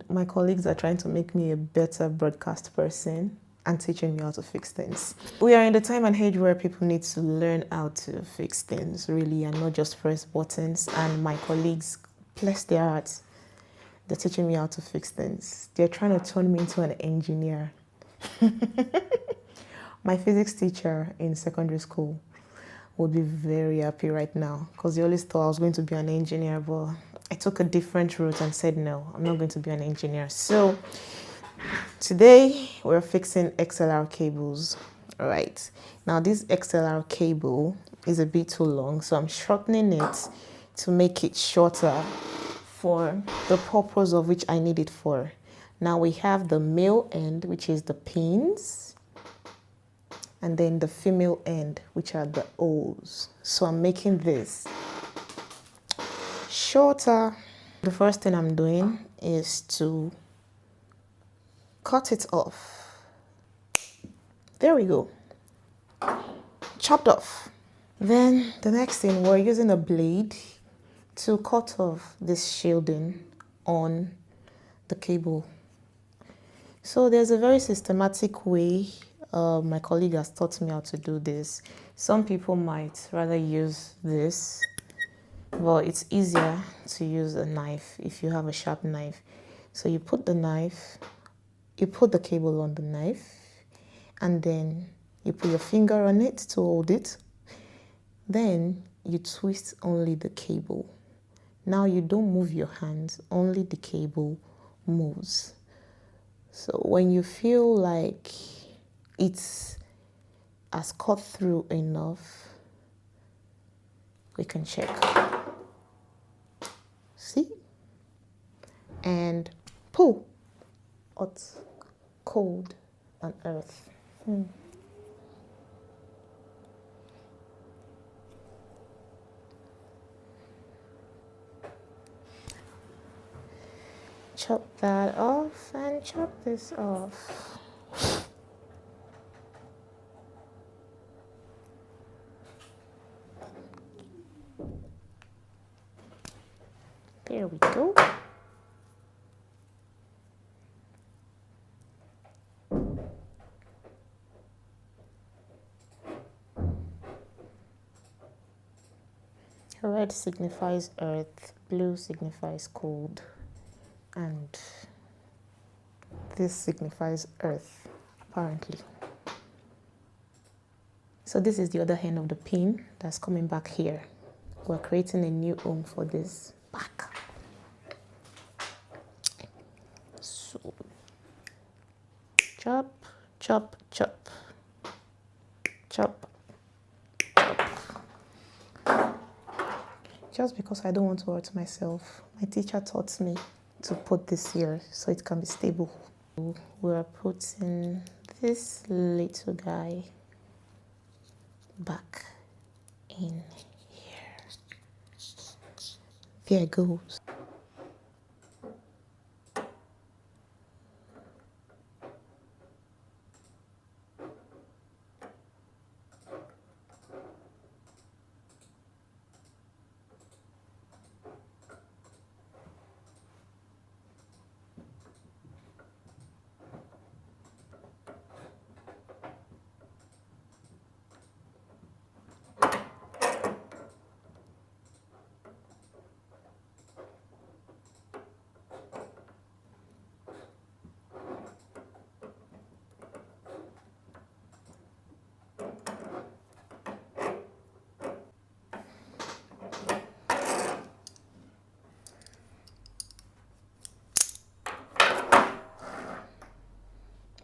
my colleagues are trying to make me a better broadcast person and teaching me how to fix things. We are in the time and age where people need to learn how to fix things, really, and not just press buttons. And my colleagues, bless their hearts, they're teaching me how to fix things. They're trying to turn me into an engineer. My physics teacher in secondary school would be very happy right now because they always thought I was going to be an engineer, but I took a different route and said, no, I'm not going to be an engineer. So today we're fixing XLR cables. All right. Now this XLR cable is a bit too long, so I'm shortening it to make it shorter for the purpose of which I need it for. Now we have the male end, which is the pins, and then the female end, which are the O's. So I'm making this shorter. The first thing I'm doing is to cut it off. There we go. Chopped off. Then the next thing, we're using a blade to cut off this shielding on the cable. So there's a very systematic way. My colleague has taught me how to do this. Some people might rather use this, but it's easier to use a knife if you have a sharp knife. So you put the knife, you put the cable on the knife, and then you put your finger on it to hold it. Then you twist only the cable. Now you don't move your hands, only the cable moves. So when you feel like it's has cut through enough, we can check. See? And pull. Hot, cold, and earth. Chop that off and chop this off. There we go. Red signifies earth, blue signifies cold, and this signifies earth, apparently. So this is the other end of the pin that's coming back here. We're creating a new home for this back. So chop, chop, chop, chop, chop. Just because I don't want to hurt myself, my teacher taught me to put this here so it can be stable. We're putting this little guy back in here. There it goes.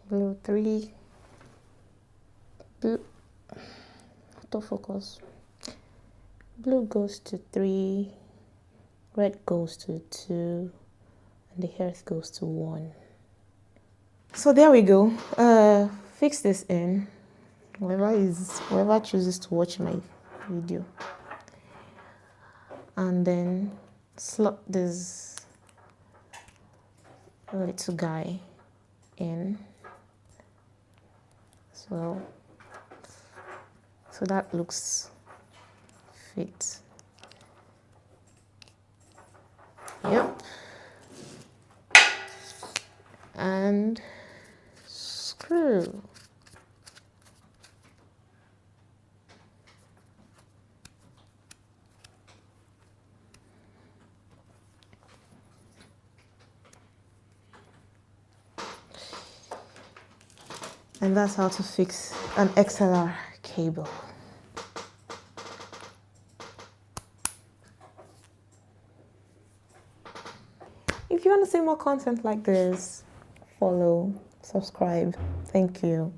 Blue 3, blue, autofocus. Blue goes to 3, red goes to 2, and the earth goes to 1. So there we go. Fix this in. Whoever chooses to watch my video, and then slot this little guy in. Well, so that looks fit. Yep. and screw. And that's how to fix an XLR cable. If you want to see more content like this, follow, subscribe. Thank you.